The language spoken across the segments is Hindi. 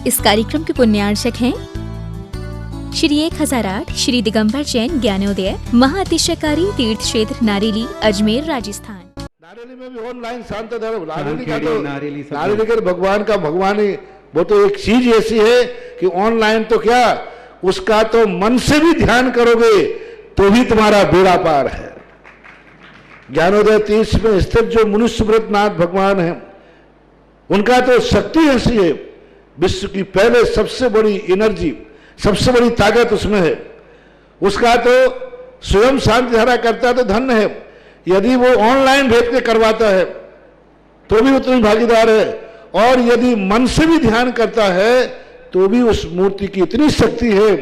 इस कार्यक्रम के पुण्यार्चक हैं श्री 1008 श्री दिगंबर जैन ज्ञानोदय महाअतिशयकारी तीर्थ क्षेत्र नारेली अजमेर राजस्थान। नारेली में भी ऑनलाइन शांत धर्म नारेली का भगवान का भगवान ही वो तो एक चीज ऐसी है कि ऑनलाइन तो क्या उसका तो मन से भी ध्यान करोगे तो भी तुम्हारा बेड़ा पार है। ज्ञानोदय तीर्थ में स्थित जो मुनि सुब्रतनाथ भगवान है उनका तो शक्ति ऐसी है, विश्व की पहले सबसे बड़ी एनर्जी सबसे बड़ी ताकत उसमें है। उसका तो स्वयं शांति धारा करता तो धन्य है, यदि वो ऑनलाइन भेज के करवाता है तो भी उतनी भागीदार है, और यदि मन से भी ध्यान करता है तो भी उस मूर्ति की इतनी शक्ति है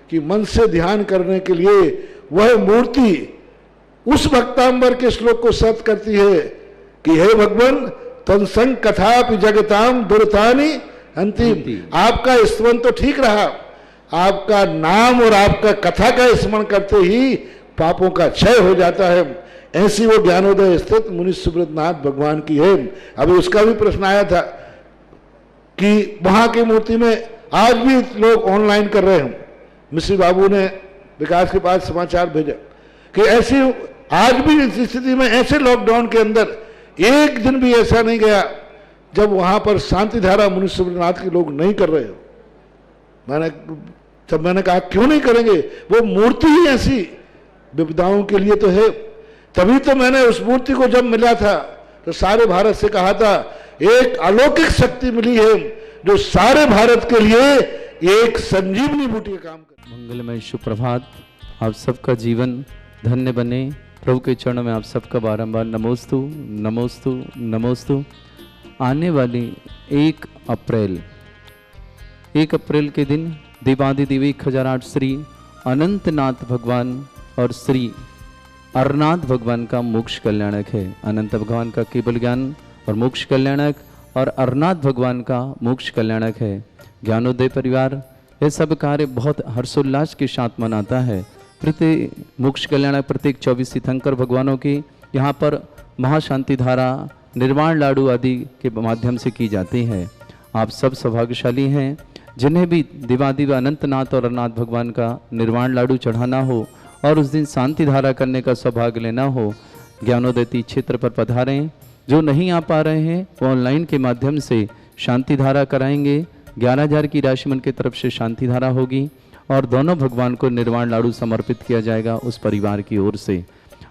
कि मन से ध्यान करने के लिए वह मूर्ति उस भक्तांबर के श्लोक को सत्य करती है कि हे भगवान तत्संग कथापि जगताम दुर्तानि अंतिम। आपका स्मरण तो ठीक रहा, आपका नाम और आपका कथा का स्मरण करते ही पापों का क्षय हो जाता है। ऐसी वो ज्ञानोदय स्थित मुनि सुब्रतनाथ भगवान की है। अभी उसका भी प्रश्न आया था कि वहां की मूर्ति में आज भी लोग ऑनलाइन कर रहे हैं। मिश्री बाबू ने विकास के पास समाचार भेजा कि ऐसी आज भी इस स्थिति में ऐसे लॉकडाउन के अंदर एक दिन भी ऐसा नहीं गया जब वहां पर शांति धारा मुनि सुब्रतनाथ के लोग नहीं कर रहे हो। मैंने कहा क्यों नहीं करेंगे, वो मूर्ति ही ऐसी विपदाओं के लिए तो है। तभी तो मैंने उस मूर्ति को जब मिला था तो सारे भारत से कहा था एक अलौकिक शक्ति मिली है जो सारे भारत के लिए एक संजीवनी बूटी का काम कर। मंगलमय सुप्रभात, आप सबका जीवन धन्य बने। प्रभु के चरणों में आप सबका बारंबार नमोस्तु नमोस्तु नमोस्तु। आने वाली 1 अप्रैल के दिन देवादिदेव 1008 श्री अनंतनाथ भगवान और श्री अरनाथ भगवान का मोक्ष कल्याणक है। अनंत भगवान का केवल ज्ञान और मोक्ष कल्याणक और अरनाथ भगवान का मोक्ष कल्याणक है। ज्ञानोदय परिवार यह सब कार्य बहुत हर्षोल्लास के साथ मनाता है। प्रत्येक मोक्ष कल्याणक प्रत्येक 24 तीर्थंकर भगवानों की यहाँ पर महाशांति धारा निर्वाण लाडू आदि के माध्यम से की जाती है। आप सब सौभाग्यशाली हैं जिन्हें भी देवादिदेव अनंतनाथ और अरनाथ भगवान का निर्वाण लाडू चढ़ाना हो और उस दिन शांति धारा करने का सौभाग्य लेना हो, ज्ञानोदय तीर्थ क्षेत्र पर पधारें। जो नहीं आ पा रहे हैं वो ऑनलाइन के माध्यम से शांति धारा कराएंगे। 11,000 की राशि मन की तरफ से शांति धारा होगी और दोनों भगवान को निर्वाण लाडू समर्पित किया जाएगा उस परिवार की ओर से।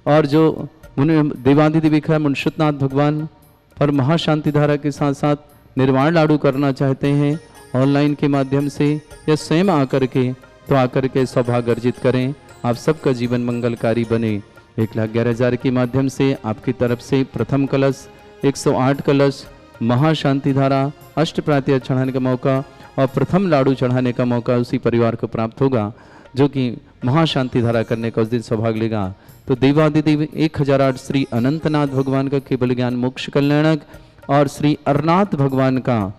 और जो देवादिदेव मुनिषुतनाथ भगवान पर महाशांति धारा के साथ साथ निर्वाण लाडू करना चाहते हैं ऑनलाइन के माध्यम से या स्वयं आकर के सौभाग्य अर्जित करें। आप सबका जीवन मंगलकारी बने। 1,11,000 के माध्यम से आपकी तरफ से प्रथम कलश 108 कलश महाशांति धारा अष्टप्रात्य चढ़ाने का मौका और प्रथम लाडू चढ़ाने का मौका उसी परिवार को प्राप्त होगा जो कि महाशांति धारा करने का उस दिन सौभाग्य लेगा। तो देवादिदेव 1008 श्री अनंतनाथ भगवान का केवल ज्ञान मोक्ष कल्याणक और श्री अरनाथ भगवान का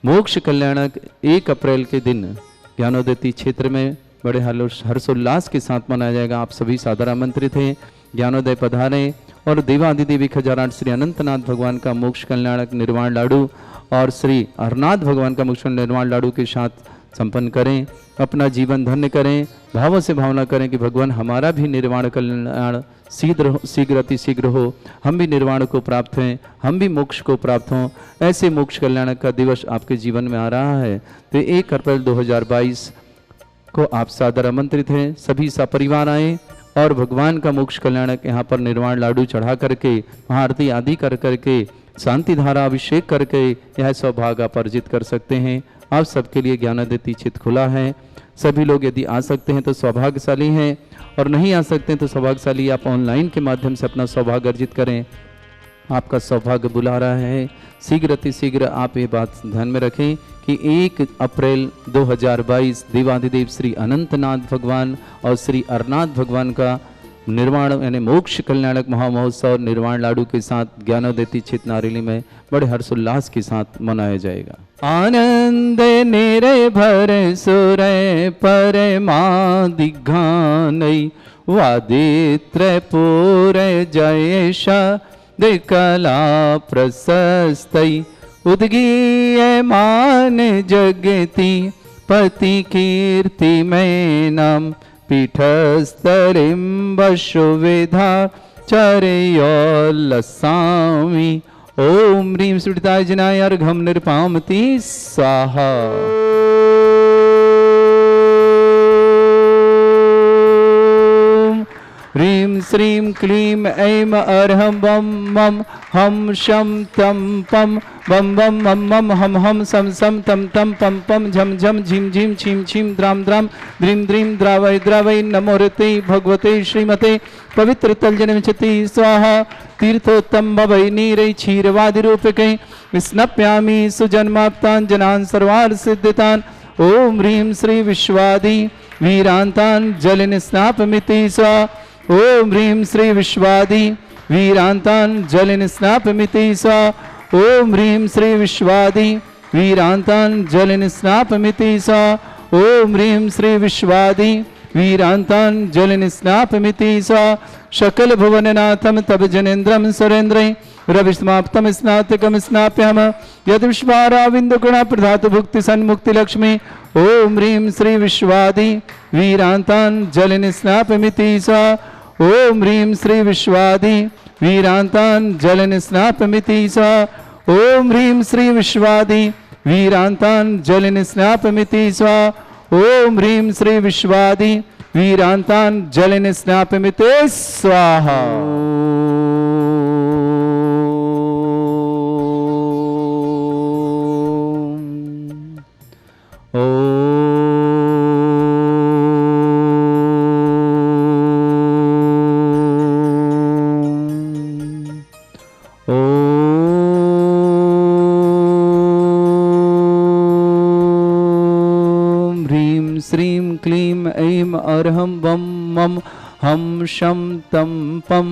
मोक्ष कल्याणक 1 अप्रैल के दिन ज्ञानोदय तीर्थ क्षेत्र में बड़े हर्षोल्लास के साथ मनाया जाएगा। आप सभी सादर आमंत्रित हैं, ज्ञानोदय पधारें और देवादिदेव 1008 श्री अनंतनाथ भगवान का मोक्ष कल्याणक निर्वाण लाडू और श्री अरनाथ भगवान का मोक्ष निर्वाण लाडू के साथ संपन्न करें। अपना जीवन धन्य करें, भावों से भावना करें कि भगवान हमारा भी निर्वाण कल्याण शीघ्र अति शीघ्र हो, हम भी निर्वाण को प्राप्त हैं, हम भी मोक्ष को प्राप्त हों। ऐसे मोक्ष कल्याण का दिवस आपके जीवन में आ रहा है तो 1 अप्रैल 2022 को आप सादर आमंत्रित हैं। सभी सपरिवार आए और भगवान का मोक्ष कल्याणक यहाँ पर निर्वाण लाडू चढ़ा करके महाआरती आदि कर करके शांति धारा अभिषेक करके यह सौभाग्य आप अर्जित कर सकते हैं। आप सबके लिए ज्ञानोदय तीर्थ क्षेत्र खुला है। सभी लोग यदि आ सकते हैं तो सौभाग्यशाली हैं और नहीं आ सकते हैं तो सौभाग्यशाली आप ऑनलाइन के माध्यम से अपना सौभाग्य अर्जित करें। आपका सौभाग्य बुला रहा है। शीघ्र अति शीघ्र आप ये बात ध्यान में रखें कि 1 अप्रैल 2022 देवादिदेव श्री अनंतनाथ भगवान और श्री अरनाथ भगवान का निर्वाण यानी मोक्ष कल्याणक महामहोत्सव निर्वाण लाडू के साथ ज्ञानोदय तीर्थ क्षेत्र नारेली में बड़े हर्षोल्लास के साथ मनाया जाएगा। आनंद निरे भर सुर पर दिघानई वादित्र पूर जयेश कला प्रशस्तई उद्गीयमान जगति पति कीर्तिमैनां पीठस्थलिं वशुविधा चरयोल्लसामि। ओम ह्रीं सुडिताय जनाय अर्घं निर्पामति स्वाहा। ह्रीं श्रीं क्लीं ऐं अर्हं वं मं हम शं तं पं वं वं मं मं हम हम सं सं तं तं पं पं झं झं झीं झीं छीं छीं द्रां द्रां द्रीं द्रीं द्रावय द्रावय नमोरते भगवते श्रीमते पवित्र तलजनमिच्छति स्वाहा। तीर्थोत्तम भवै नीरै क्षीरवादिरूपकै स्नप्यामि सुजन्माप्तान् जनान् सर्वान् सिद्धितान्। ओम ह्रीं श्री विश्वादि वीरान्तान् जलिन स्नापमिति स्वाहा। ओम ह्रीं श्री विश्वादि वीरान्तान् जलिन स्नापमिति स्वाहा। ओम ह्रीं श्री विश्वादि वीरान्तान् जलिन स्नापमिति स्वाहा। ओम ह्रीं श्री विश्वादि वीरान्तान् जलिन स्नापमिति स्वाहा। सकल भुवननाथं तब जनेन्द्रं सुरेन्द्रै रविस्माप्तं स्नातकं स्नाप्याम यद विश्वाराविन्द गुण प्रधातु भुक्ति सन्मुक्ति लक्ष्मी। ओम ह्रीं श्री विश्वादि वीरान्तान् जलिन स्नापमिति स्वाहा। ओम ह्रीं श्री विश्वादि वीरान्तान् जलिन स्नापमिति स्वाहा। ओम ह्रीं श्री विश्वादि वीरान्तान् जलिन स्नापमिति स्वाहा। ओम ह्रीं श्री विश्वादि वीरान्तान् जलिन स्नापमिति स्वाहा। अर्हं वं मं हम शं तं पं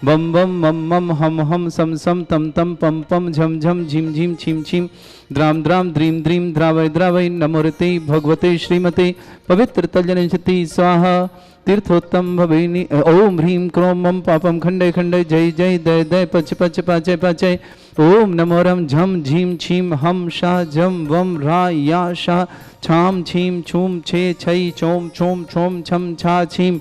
वं वं मं मं हम हम सं सं तं तं पं पं झं झं झीं झीं छीं छीं द्रां द्रां द्रीं द्रीं द्रावय द्रावय नमोरते भगवते श्रीमते पवित्र तलजनमिच्छति स्वाहा। तीर्थोत्तम भवैनि ओम ह्रीं क्रों मं पापं खंडे खंडे जय जय दय दय पच पच पाचय पाचय। ओम नमोरम झम झीं छीं हम शा झम वम रा या शा छाम छीं छूम छे छै चोम छोम छोम छम छा छीं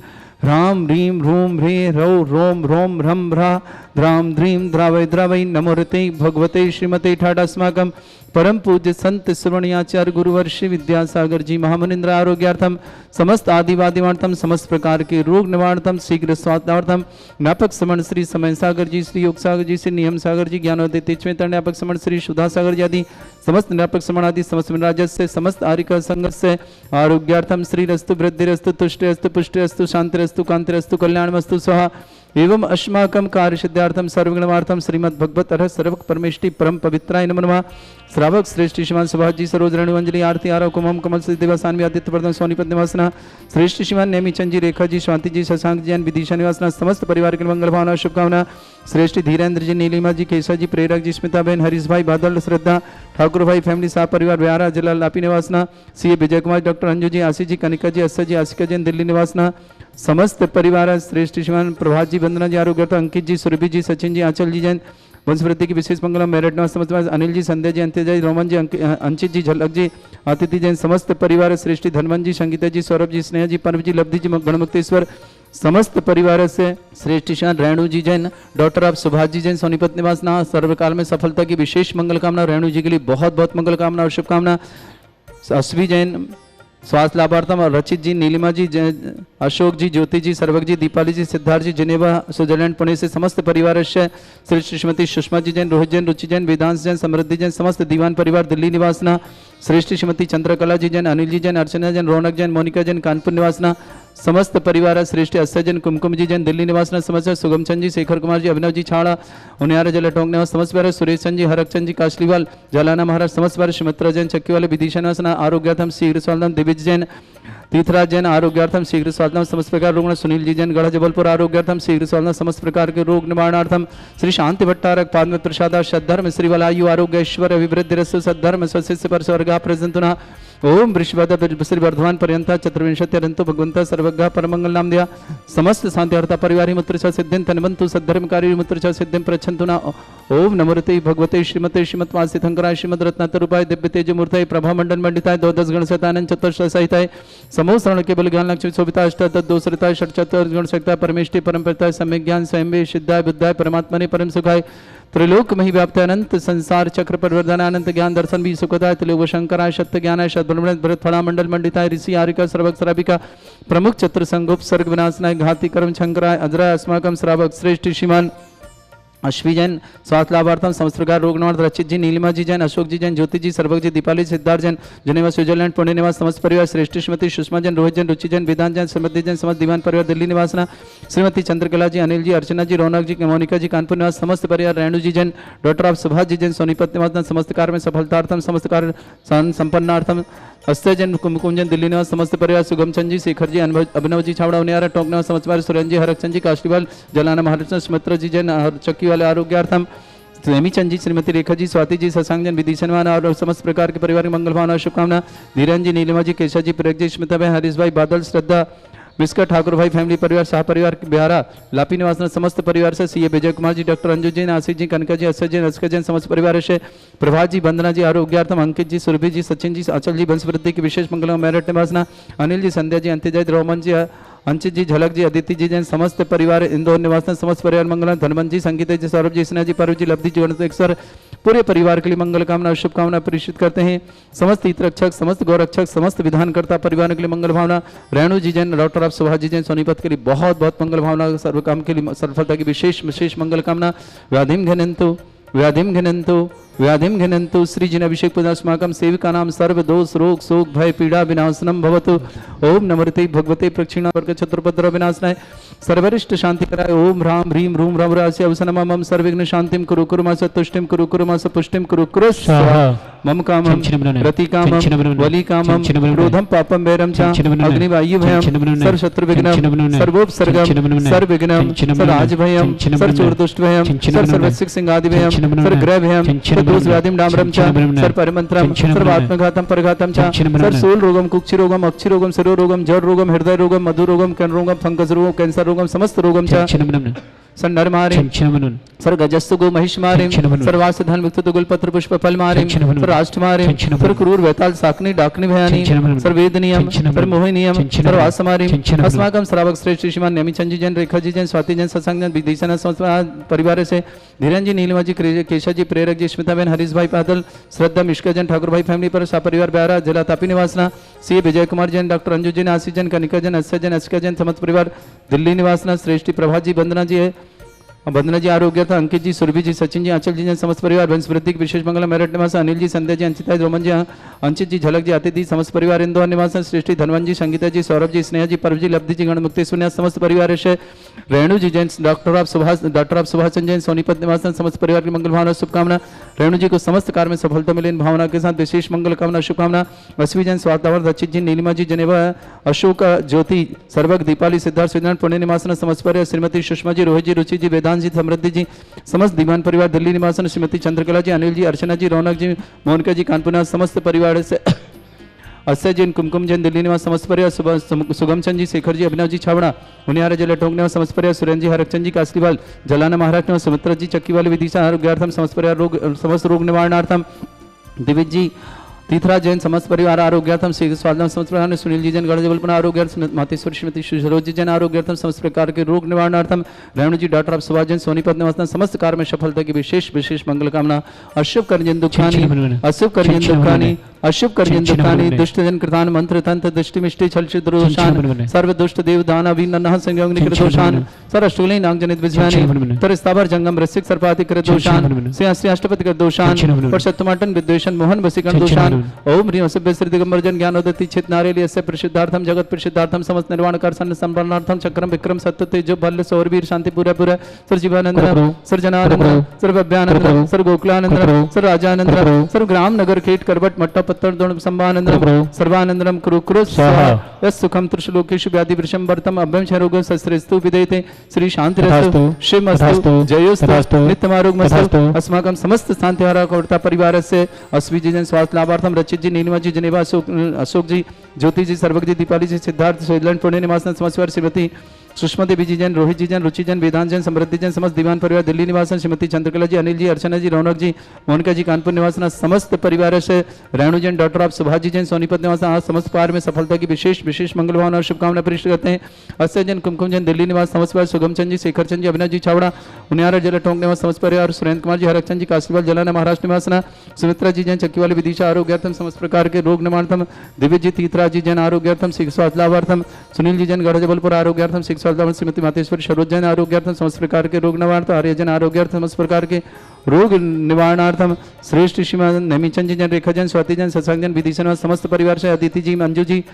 ह्रां ह्रीं ह्रूं ह्रे ह्रौ रोम रोम ह्रं ह्रा द्रां द्रीं द्रावय द्रावय नमोरते भगवते श्रीमते ठाडास्माकं परम पूज्य संत श्रवणीयाचार्य गुरुवर श्री विद्यासागर जी महामुनिंद्र आरोग्यार्थम समस्त आदिवादिवार्थम समस्त प्रकार के रोग निवारणार्थम शीघ्र स्वास्थ्यार्थम ज्ञापक समण श्री समय सागर जी श्री योग सागर जी श्री नियम सागर जी ज्ञानोदय तेजवेतर ज्ञापक समण श्री सुधा सागर जी आदि समस्त ज्ञापक समण आदि समस्त राजस्य समस्त आरिका संगस्य आरोग्यार्थम श्री रस्तु वृद्धिरस्तु तुष्टिरस्तु पुष्टिरस्तु शांतिरस्तु कांतिरस्तु कल्याणमस्तु स्वाहा। एवं अस्माकं कार्यसिद्ध्यार्थं सर्वगुणवार्थं श्रीमद् भगवत अरहत सर्वक परमेष्टि परम पवित्राय नमो नमः। श्रावक श्रेष्ठ श्रीमान सुभाष जी सरोज रेणुअंजलि आरती आरव कुमम कमल सिद्धि देवासानवी आदित्य वर्धन सोनीपत निवासना श्रेष्ठ श्रीमान नेमीचंद जी रेखा जी शांति जी शशांक जी विदिशा निवासना समस्त परिवार के मंगल भावना शुभकामना। श्रेष्ठ धीरेन्द्र जी नीलिमा जी केशा जी प्रेरक जी स्मिता बहन हरीश भाई बादल श्रद्धा ठाकुर भाई फैमिली साहब परिवार व्यारा जलाल लापी निवासना सी विजय कुमार डॉक्टर अंजू जी आशीष जी कनिका जी अस्सा जी आशिका जैन दिल्ली निवासना समस्त परिवार श्रेष्ठ श्रीमान प्रभात जी वंदना जी आरोग्य अंकित जी सुरभि जी सचिन जी आंचल जी जैन वंशवृद्धि की विशेष मंगल मेरठ निवास समस्त अनिल जी संध्या जी अंत्य जी रोमन जी अंचित जी झलक जी आतिथि जैन समस्त परिवार श्रेष्ठ धनवन जी संगीता जी सौरभ जी स्नेहा जी पर्व जी लब्धि जी गणमुक्तेश्वर समस्त परिवार से श्रेष्ठ श्रीमान रेणु जी जैन डॉक्टर ऑफ सुभाष जी जैन सोनीपत निवासना सर्वकाल में सफलता की विशेष मंगल कामना। रेणु जी के लिए बहुत बहुत मंगल कामना और शुभकामना। अश्वी जैन स्वास्थ्य लाभार्थम और रचित जी नीलिमा जी अशोक जी ज्योति जी सर्वक जी दीपाली जी सिद्धार्थ जी जिनेवा स्विट्जरलैंड पुणे से समस्त परिवार से श्री श्रीमती सुषमा जी जैन रोहित जैन रुचि जैन वेदांश जैन समृद्धि जैन समस्त दीवान परिवार दिल्ली निवासना श्रेष्ठ श्रीमती चंद्रकला जी जैन अनिल जी जैन अर्चना जैन रौनक जैन मोनिका जैन कानपुर निवासना समस्त परिवार श्रेष्ठ अस्सा जैन कुमकुम जी जैन दिल्ली निवासना समस्त सुगम चंद जी शेखर कुमार जी अभिनव जी छाड़ा उनियारा जला टोंक निवास समस्त परिवार सुरेश चंद जी हरक चंद जी काशलीवाल जलाना महाराज समस्त परिवार सुमित्रा जैन चक्की वाले विदिशा निवासना आरोग्यार्थम शीघ्र स्वास्थ्यम दिविज जैन तीर्थराज जैन आरोग्यार्थम शीघ्र स्वास्थ्यम समस्त प्रकार रुग्ण सुनील जी जैन गढ़ा जबलपुर आरोग्यार्थम शीघ्र स्वास्थ्यम समस्त प्रकार के रोग निवारणार्थम श्री शांति भट्टारक पाद प्रसाद सद्धर्म श्री वलायु आरोग्य ऐश्वर्य अभिवृद्धि रस्सु सद्धर्म स्वशिष्य पर स्वर्गा प्रजंतुना ओम वृषभाद श्री वर्धमान पर्यंत चतुर्विंशत्यरंतो भगवंत सर्वज्ञ परमंगल नाम दिया समस्त शांतिहर्ता परिवार मुत्र सिद्धिं तन्वन्तु सद्धर्मकारी मुत्र सिद्धिं प्रच्छन्तु न ओम नमोते भगवते श्रीमते श्रीमत्वासी शंकराय श्रीमद रत्नातरूपाय दिव्य तेज मूर्ताय प्रभा मंडल मंडिताय द्वादश गण सहितानंद चतुर्श सहिताय समूह श्रवण केवल ज्ञान लक्ष्मी शोभिता अष्ट दोसरिताय षट चतुर्गुण शक्ता परमेष्टि परम पिताय सम्यक ज्ञान स्वयं सिद्धाय बुद्धाय परमात्मने परम सुखाय त्रिलोक मही व्याप्त अनंत संसार चक्र परिवर्धन अनंत ज्ञान दर्शन भी सुखदाय त्रिलोक शंकराय सत्य ज्ञानाय शतब्रह्मण्य भरत फला मंडल मंडिताय ऋषि आरिका सर्वक श्राविका प्रमुख चतुर संगोप सर्ग विनाशनाय घाती कर्म शंकराय अजराय अस्माकम श्रावक श्रेष्ठ श्रीमान अश्वी जैन स्वास्थ्य लाभार्थम समस्त प्रकार रोग निवारण रचित जी नीलिमा जी जैन अशोक जी जैन ज्योति जी सर्वक जी दीपाली सिद्धार्थ जैन जिनेवा स्विट्जरलैंड पुणे निवास समस्त परिवार श्रेष्ठ श्रीमती सुषमा जैन रोहित जैन रुचि जैन वेदांत जैन समृद्धि जैन समस्त दीवान परिवार दिल्ली निवासना श्रीमती चंद्रकला जी अनिल जी अर्चना जी रौनक जी मोनिका जी कानपुर निवास समस्त परिवार रेणु जी जैन डॉक्टर ऑफ सुभाष जी जैन सोनीपत निवास समस्त कार्य में सफलतार्थम समस्त कार्य संपन्नार्थम अस्तय जैन कुमकुंजन दिल्ली निवास समस्त परिवार सुगम चंद जी शेखर जी अभिनव जी छावड़ा उनियारा टोंक निवास समस्त परिवार सुरेंद्र जी हरकचंद जी काशीवाल जलाना महाराष्ट्र सुमित्र जी जैन चक्की वाले आरोग्यार्थम हेमीचंद जी श्रीमती रेखा जी स्वाति जी शशांक जन विदिशनवान और समस्त प्रकार के परिवार की मंगल भावना शुभकामना धीरन जी नीलिमा जी केशा जी प्रज्ञ जी स्मिता भाई हरीश भाई बादल श्रद्धा विस्कर ठाकुर भाई फैमिली परिवार शाह परिवार बिहारा लापी निवास समस्त परिवार से सीए विजय कुमार जी डॉक्टर अंजू जी आशीष जी कनका जी अक्षय जी रस्कर जैन समस्त परिवार से प्रभात जी वंदना जी आरोग्यार्थम अंकित जी सुरभि जी सचिन जी अचल जी वंशवृद्धि की विशेष मंगल मेरठ निवासना अनिल जी संध्या जी अंत्यजय रोमन जी अंचित जी झलक जी अदिति जी जैन समस्त परिवार इंदौर निवास समस्त परिवार मंगल धनवंत जी संगीत जी सौरभ जी स्नेह जी पर्व जी लब्धि जी गणत सर पूरे परिवार के लिए मंगल कामना शुभकामना प्रेषित करते हैं समस्त हितरक्षक समस्त गौरक्षक समस्त विधानकर्ता परिवार के लिए मंगल भावना रेणु जी जैन डॉक्टर ऑफ सुभाष जी जैन सोनीपत के लिए बहुत बहुत मंगल भावना सर्व काम के लिए सफलता की विशेष मंगल कामना व्याधिम घिनंतु श्री जिन अभिषेक पूजास्माकम सेविका नाम सर्व दोष रोग शोक भय पीड़ा विनाशनम भवतु ओम नमृते भगवते प्रक्षिणा वर्ग चतुर्पद्र विनाशनाय सर्वरिष्ट शांति कराय ओम ह्राम ह्रीम रूम रम रास्य अवसनम मम सर्विघ्न शांतिम कुरु कुरु मास तुष्टिम कुरु कुरु मास पुष्टिम कुरु कुरु स्वाहा मम कामम रति कामम वली कामम क्रोधम पापम वैरम च अग्नि वायु भयम सर्व शत्रु विघ्नम सर्वोपसर्गम सर्वविघ्नम सर्वराज भयम सर्व चोर दुष्ट भयम सर्वसिक सिंहादि भयम सर्व ग्रह भयम दोष व्याधिम डामरम च सर्व परिमंत्रम सर्व आत्मघातम परघातम च सर्व सूल रोगम कुक्षि रोगम अक्षि रोगम शिरो रोगम जड़ रोगम हृदय रोगम मधु रोगम कैन रोगम फंगस रोगम कैंसर रोगम समस्त रोगम च सर नर मारे सर गजस्तु गो महिष मारे सर्वास धन विक्त गुलपत्र पुष्प फल मारे सर राष्ट्र मारे सर क्रूर वैताल साकनी डाकनी भयानी सर वेद नियम सर मोहि नियम सर वास मारे अस्माकम श्रावक श्रेष्ठ श्रीमान नेमिचंद जी जैन रेखा जी जैन स्वाति जैन सत्संग जैन विदिशा परिवार से धीरन जी नीलिमा जी केशा जी प्रेरक जी स्मिता बहन हरीश भाई पादल श्रद्धा मिश्का जैन ठाकुर भाई फैमिली पर सा परिवार ब्यारा जिला तापी निवासना सी विजय कुमार जैन डॉक्टर अंजू जैन आशीष जैन कनिका जैन अस्य जैन अस्का जैन समस्त परिवार दिल्ली निवासना श्रेष्ठी प्रभात जी वंदना जी है वंदना जी आरोग्य था अंकित जी सुरभि जी सचिन जी अचल जी समस्त परिवार वंशवृद्धि की विशेष मंगल मेरठ निवास अनिल जी संध्या जी अंचिता रोमन जी अंचित जी झलक जी अतिथि समस्त परिवार इंदौर निवास श्रेष्ठी धनवंत जी संगीता जी सौरभ जी स्नेह जी पर्व जी लब्धि जी गण मुक्ति सुन्या समस्त परिवार से रेणु जी जैन डॉक्टर ऑफ सुभाष चंद्र जैन सोनीपत निवास समस्त परिवार की मंगल भावना शुभकामना रेणु जी को समस्त कार्य में सफलता मिले इन भावना के साथ विशेष मंगल कामना शुभकामना अश्वी जैन स्वास्थ्यवर्ध अचित जी नीलिमा जी जनेवा अशोक ज्योति सर्वक दीपाली सिद्धार्थ स्विट्जरलैंड पुणे निवास समस्त परिवार श्रीमती सुषमा जी रोहित जी रुचि जी वेदांत जी समृद्धि जी समस्त दीवान परिवार दिल्ली निवासन श्रीमती चंद्रकला जी अनिल जी अर्चना जी रौनक जी मोनिका जी कानपुर समस्त परिवार से अस्य जैन कुमकुम जैन दिल्ली निवास समस्त परिवार सुगम चंद जी शेखर जी अभिनव जी छावड़ा उनियारा जिला टोंक निवास समस्त परिवार सुरेंद्र जी हरकचंद जी कासलीवाल जलाना महाराष्ट्र निवास सुमित्रा जी चक्की वाले विदिशा आरोग्यार्थम समस्त परिवार समस्त रोग निवारणार्थम दिविज जी तीर्थराज जैन समस्त परिवार आरोग्यार्थम श्री स्वादम समस्त प्रकार सुनील जी जैन गढ़ जबलपुर आरोग्यार्थम मातेश्वर श्रीमती सुशरोज जी जैन आरोग्यार्थम समस्त प्रकार के रोग निवारणार्थम रेणु जी डॉक्टर ऑफ सुभाष जैन सोनीपत निवास समस्त कार्य में सफलता की विशेष मंगल कामना अशुभ कर्जन दुखानी अशुभ कर्जन दुखानी अशुभ कर्जन दुखानी दुष्ट जन कृतान मंत्र तंत्र दृष्टि मिष्टि छल दोषान सर्व दुष्ट देव दाना विनः संयोग निकृत दोषान सर अष्टुलई नाग जनित विज्ञानी तर स्थावर जंगम रसिक सर्पाति कृत दोषान श्री अष्टपति कृत दोषान पर शतमाटन विद्वेषण मोहन वसीकरण दोषान ओम ह्रीं सभ्य श्री दिगंबर जन ज्ञानोदति चित नारेली यस्य प्रसिद्धार्थम जगत प्रसिद्धार्थम समस्त निर्वाण कारसन संपन्नार्थम चक्रम विक्रम सत्य तेज बल सौरवीर शांति पूरा सर जीवानंद सर जनानंद सर भव्यानंद सर गोकुलानंद सर राजानंद सर ग्राम नगर खेट करवट मट्टा पत्तर दोण संभानंदम सर्वानंदम कुरु कुरु स्वाहा यस सुखम त्रिशलोकेषु व्याधि वृषम वर्तम अभ्यम क्षरोगो सस्रेस्तु विदेते श्री शांतिरस्तु शिवमस्तु जयोस्तु नित्यमारोग्यमस्तु अस्माकं समस्त शांतिहारा कौरता परिवारस्य अस्वी जन स्वास्थ्य लाभार्थम निर्माणार्थम रचित जी, नीलिमा जी, जनेवा, अशोक जी, ज्योति जी, सर्वक जी, दीपाली जी, सिद्धार्थ, स्विट्जरलैंड, पुणे निवास समस्वर, श्रीमती सुषमा देवी जी जैन, रोहित जी जैन, रुचि जैन, वेदांत जैन, समृद्धि जैन, समस्त दीवान परिवार दिल्ली निवासन, श्रीमती चंद्रकला जी, अनिल जी, अर्चना जी, रौनक जी, मोनिका जी, कानपुर निवासन, समस्त परिवार से रेणु जैन, डॉक्टर ऑफ सुभाष जी जैन, सोनीपत निवासन, आज समस्त कार्य में सफलता की विशेष मंगल भावना और शुभकामना प्रविष्ट करते हैं। अस्य जैन, कुमकुम जैन, दिल्ली निवास, समस्त परिवार, सुगम चंद जी, शेखर चंद जी, अभिनव जी, छावड़ा, उनियारा जिला टोंक निवास, समस्त परिवार, सुरेंद्र कुमार जी, हरकचंद जी, काशीवाल जलाना, महाराष्ट्र निवासना, सुमित्रा जी जैन, चक्की वाली विदिशा, आरोग्यार्थम, समस्त प्रकार के रोग निवारणार्थम, दिव्य जी, तीर्थराज जी जैन, आरोग्यार्थम, शिक्षा स्वास्थ्य लाभार्थम, सुनील जी जैन, गढ़ जबलपुर, आरोग्यार्थम, शिक्षा स्वास्थ्य लाभार्थम, श्रीमती मातेश्वरी सरोज जैन, आरोग्यार्थम, समस्त प्रकार के रोग निवारणार्थम, आर्य जैन, आरोग्यार्थम, समस्त प्रकार के रोग निवारणार्थम, श्रेष्ठ श्रीमान नेमीचंद जी जैन, रेखा जैन, स्वाति जैन, शशांक जैन, विदिशा, समस्त परिवार से अदिति जी, मंजू जी,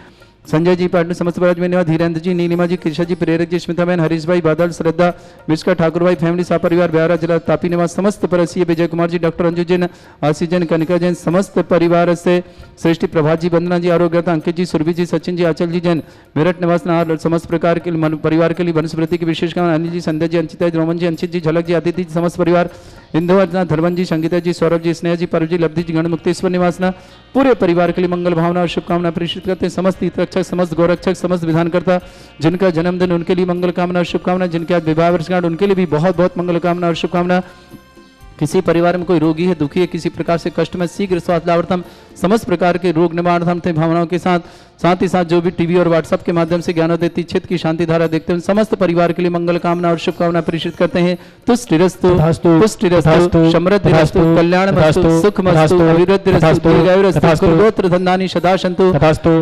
संजय जी, पाटन, समस्त परिवार में निवास, धीरेन्द्र जी, नीलिमा जी, कृष्णा जी, प्रेरक जी, स्मिता बहन, हरीश भाई, बादल, श्रद्धा, विश्का, ठाकुर भाई, फैमिली, सा परिवार, ब्यारा जिला तापी निवास, समस्त परसीय, विजय कुमार जी, डॉक्टर अंजू जैन, आशीष जैन, कनिका जैन, समस्त परिवार से श्रेष्ठी प्रभात जी, वंदना जी, आरोग्यता, अंकित जी, सुरभि जी, सचिन जी, आचल जी जैन, मेरठ निवास, समस्त प्रकार के परिवार के लिए वनस्पति की विशेष कामना, अनिल जी, संध्या जी, अंचिता जी, रोमन जी, अंशित जी, झलक जी, आदित्य जी, समस्त परिवार, इंदुवर्धना, धर्मन जी, संगीता जी, सौरभ जी, स्नेह जी, परव जी, लब्धि जी, गण मुक्तेश्वर निवासना, पूरे परिवार के लिए मंगल भावना और शुभकामना प्रेषित करते हैं। समस्त हितरक्षक, समस्त गौरक्षक, समस्त विधानकर्ता जिनका जन्मदिन उनके लिए मंगल कामना और शुभकामना, जिनके आज विवाह वर्षगांठ उनके लिए भी बहुत बहुत मंगल कामना और शुभकामना। किसी परिवार में कोई रोगी है, दुखी है, किसी प्रकार से कष्ट में, शीघ्र स्वास्थ्य लाभार्थम, समस्त प्रकार के रोग निवारणार्थम थे भावनाओं के साथ ही साथ जो भी टीवी और व्हाट्सएप के माध्यम से ज्ञानोदय चित्त की शांति धारा देखते हैं, समस्त परिवार के लिए मंगल कामना और शुभकामना प्रेषित करते हैं। तुष्टिरस्तु, पुष्टिरस्तु, समृद्धिरस्तु, कल्याणमस्तु, सुखमस्तु, अभिवृद्धिरस्तु, दीर्घायुरस्तु, कुलगोत्र धन्यानि सदा सन्तु,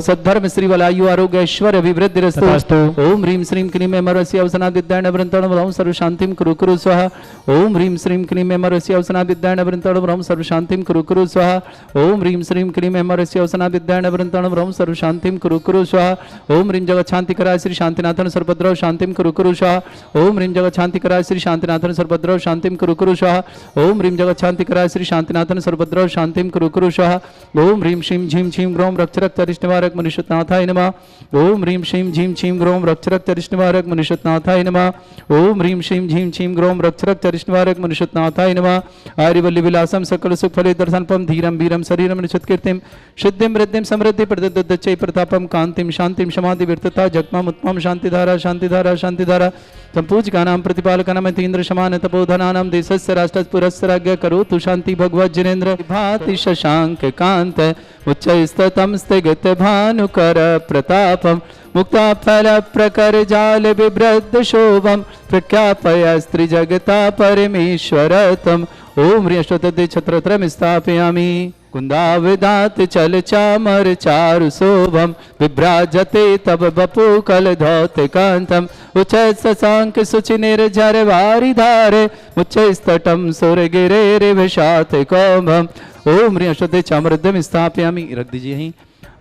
सद्धर्म श्री वलायु आरोग्य ऐश्वर्य अभिवृद्धिरस्तु। ओम ह्रीं श्रीं क्लीं एमरस्य अवसना विद्याण वृंतण वरं सर्व शांतिं कुरु कुरु स्वाहा। ओम ह्रीं श्रीं क्लीं एमरस्य अवसना विद्याण वृंतण वरं सर्व शांतिं कुरु कुरु स्वाहा। ओम ह्रीं श्रीं क्लीं एमरस्य अवसना विद्याण वृंतण वरं सर्व शांतिं कुरु कुरु स्वाहा। ओम ह्रीं जगत शांति कराय श्री शांतिनाथन सर्वभद्रव शांतिं कुरु कुरु स्वाहा। ओम ह्रीं जगत शांति कराय श्री शांतिनाथन सर्वभद्रव शांतिं कुरु कुरु स्वाहा। ओम ह्रीं जगत शांति कराय श्री शांतिनाथन सर्वभद्रव शांतिं कुरु कुरु स्वाहा। ओम ह्रीं श्रीं झीं छीं ग्रौं रक्षरक्त अरिष्टनिवारक मनुष्यनाथाय नमः। ओम ह्रीं श्रीं झीं छीं ग्रौं रक्षरक्त अरिष्टनिवारक मनुष्यनाथाय नमः। ओम ह्रीं श्रीं झीं छीं ग्रौं रक्षरक्त अरिष्टनिवारक मनुष्यनाथाय नमः। आर्यवल्ली विलासम सकल सुख फले दर्शनपम धीरम वीरम शरीरम निश्चितकीर्तिम सिद्धिं वृद्धिं समृद्धि प्रदद्दच्चै प्रतापम कांतिम शांतिम समाधि विर्तता जगमाम उत्तम शांतिधारा शांतिधारा शांतिधारा संपूजकानां प्रतिपालकानां तीन्द्र समान तपोधनानां देशस्य राष्ट्रस्य पुरस्य राज्ञ करोतु शांति भगवत् जिनेन्द्र भाति शशांक कांत उच्चैस्ततं स्थिगत भानुकर प्रतापम मुक्ता फल प्रकर जाल विभ्रद शोभम प्रख्यापय स्त्री जगता परमेश्वरतम। ओम ह्रीं अष्टोत्तरे छत्रत्रयं स्थापयामि। कुंदाविदात चल चामर चारु शोभम विभ्राजते तब बपु कल धौत कांतम उच्च शशांक सुचि निर्झर वारि धारे उच्च स्तटम सुर गिरे रे विषात कौभम। ओम ह्रीं अष्टोत्तरे चामरद्यम स्थापयामि। रख दीजिए यहीं।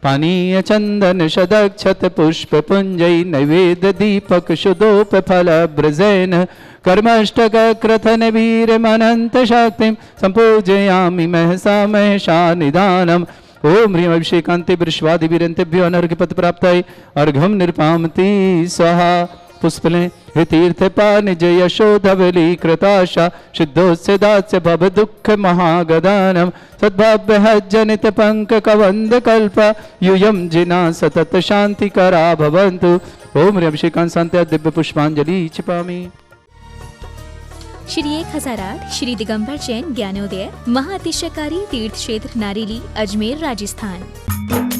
पानीय चंदन शदक्षत पुष्प पुंजय नैवेद्य दीपक शुद्धोप फल ब्रजैन कर्मष्टक क्रथन वीर मनंत शक्तिं संपूजयामि महसा महसा निदानम। ओम ह्रीं अभिषेकांते वृषवादि वीरंतेभ्यो अनर्घ्यपद प्राप्ताय अर्घ्यं निर्पामति स्वाहा। पुष्पलें हे तीर्थ पान जय यशोधवली कृताशा सिद्धोस्य दास्य भव दुख महागदानम सद्भाव्य जनित पंक कवंद कल्प यूयम जिना सतत शांति करा भवन्तु। ओम ह्रीं अभिषेकांत शांत्या दिव्य पुष्पांजलि क्षिपामि। श्री 1008 श्री दिगंबर जैन ज्ञानोदय महाअतिशयकारी तीर्थ क्षेत्र नारेली अजमेर राजस्थान।